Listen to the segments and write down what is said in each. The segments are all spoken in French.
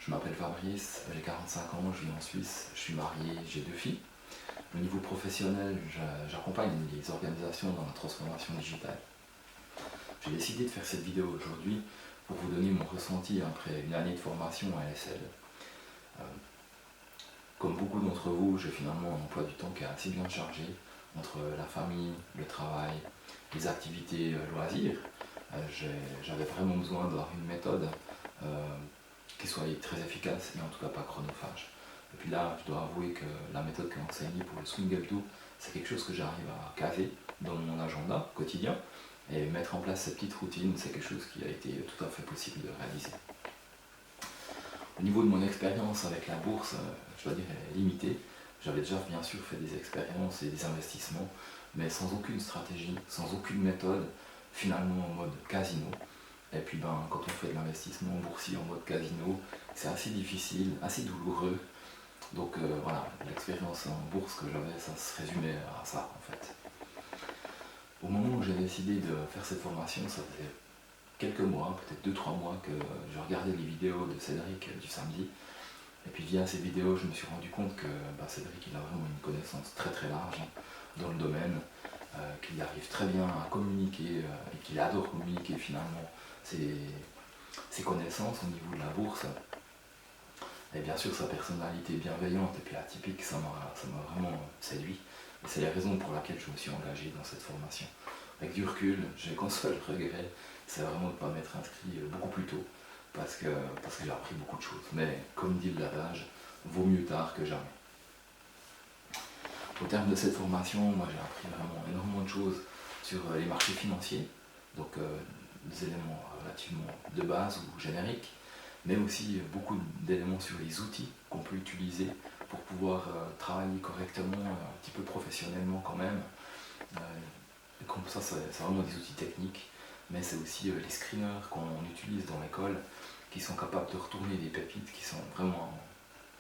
Je m'appelle Fabrice, j'ai 45 ans, je vis en Suisse, je suis marié, j'ai 2 filles. Au niveau professionnel, j'accompagne les organisations dans la transformation digitale. J'ai décidé de faire cette vidéo aujourd'hui pour vous donner mon ressenti après une année de formation à LSL. Comme beaucoup d'entre vous, j'ai finalement un emploi du temps qui est assez bien chargé entre la famille, le travail, les activités loisirs. J'avais vraiment besoin d'avoir une méthode qui soit très efficace et en tout cas pas chronophage. Et puis là, je dois avouer que la méthode qui est enseignée pour le swing up-do, c'est quelque chose que j'arrive à caser dans mon agenda quotidien. Et mettre en place cette petite routine, c'est quelque chose qui a été tout à fait possible de réaliser. Au niveau de mon expérience avec la bourse, je dois dire, elle est limitée. J'avais déjà bien sûr fait des expériences et des investissements, mais sans aucune stratégie, sans aucune méthode, finalement en mode casino. Et puis quand on fait de l'investissement boursier en mode casino, c'est assez difficile, assez douloureux. Donc voilà, l'expérience en bourse que j'avais, ça se résumait à ça en fait. Au moment où j'ai décidé de faire cette formation, ça faisait quelques mois, peut-être 2-3 mois que je regardais les vidéos de Cédric du samedi. Et puis via ces vidéos, je me suis rendu compte que Cédric il a vraiment une connaissance très très large dans le domaine, qu'il arrive très bien à communiquer et qu'il adore communiquer finalement ses connaissances au niveau de la bourse. Et bien sûr sa personnalité bienveillante et puis atypique, ça m'a vraiment séduit. Et c'est la raison pour laquelle je me suis engagé dans cette formation. Avec du recul, j'ai qu'un seul regret, c'est vraiment de ne pas m'être inscrit beaucoup plus tôt, parce que j'ai appris beaucoup de choses. Mais comme dit l'adage, vaut mieux tard que jamais. Au terme de cette formation, moi j'ai appris vraiment énormément de choses sur les marchés financiers, donc des éléments relativement de base ou génériques, mais aussi beaucoup d'éléments sur les outils qu'on peut utiliser pour pouvoir travailler correctement, un petit peu professionnellement quand même. Comme ça, c'est vraiment des outils techniques, mais c'est aussi les screeners qu'on utilise dans l'école qui sont capables de retourner des pépites qui sont vraiment...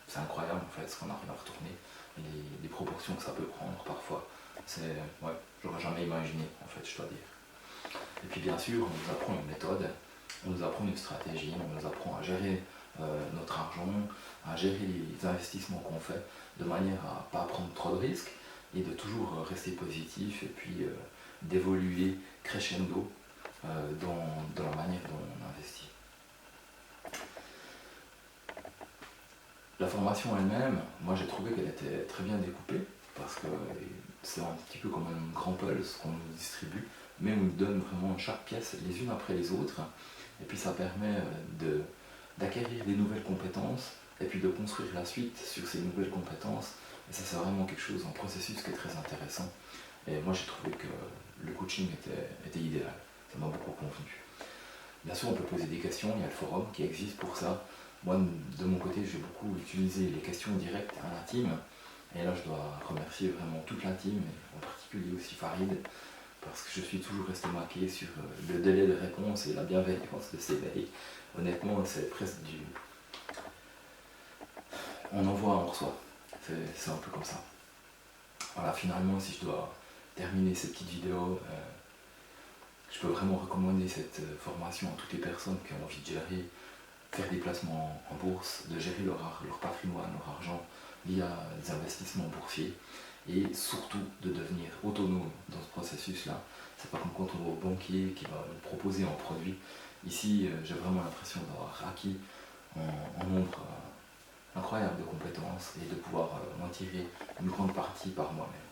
C'est incroyable en fait ce qu'on arrive à retourner et les proportions que ça peut prendre parfois. Ouais, j'aurais jamais imaginé en fait, je dois dire. Et puis bien sûr, on nous apprend une méthode, on nous apprend une stratégie, on nous apprend à gérer notre argent, à gérer les investissements qu'on fait de manière à ne pas prendre trop de risques et de toujours rester positif et puis d'évoluer crescendo dans la manière dont on investit. La formation elle-même, moi j'ai trouvé qu'elle était très bien découpée parce que c'est un petit peu comme un grand pulse qu'on nous distribue, mais on nous donne vraiment chaque pièce les unes après les autres, et puis ça permet d'acquérir des nouvelles compétences et puis de construire la suite sur ces nouvelles compétences, et ça c'est vraiment quelque chose, un processus qui est très intéressant, et moi j'ai trouvé que le coaching était idéal, ça m'a beaucoup convenu. Bien sûr on peut poser des questions, il y a le forum qui existe pour ça. Moi, de mon côté, j'ai beaucoup utilisé les questions directes à l'intime. Et là, je dois remercier vraiment toute l'intime, et en particulier aussi Farid, parce que je suis toujours resté marqué sur le délai de réponse et la bienveillance de ces mails. Honnêtement, c'est presque du... On envoie, on reçoit. C'est un peu comme ça. Voilà, finalement, si je dois terminer cette petite vidéo, je peux vraiment recommander cette formation à toutes les personnes qui ont envie de gérer, faire des placements en bourse, de gérer leur patrimoine, leur argent via des investissements boursiers et surtout de devenir autonome dans ce processus-là. C'est pas comme quand on va au banquier qui va nous proposer un produit. Ici, j'ai vraiment l'impression d'avoir acquis un nombre incroyable de compétences et de pouvoir en tirer une grande partie par moi-même.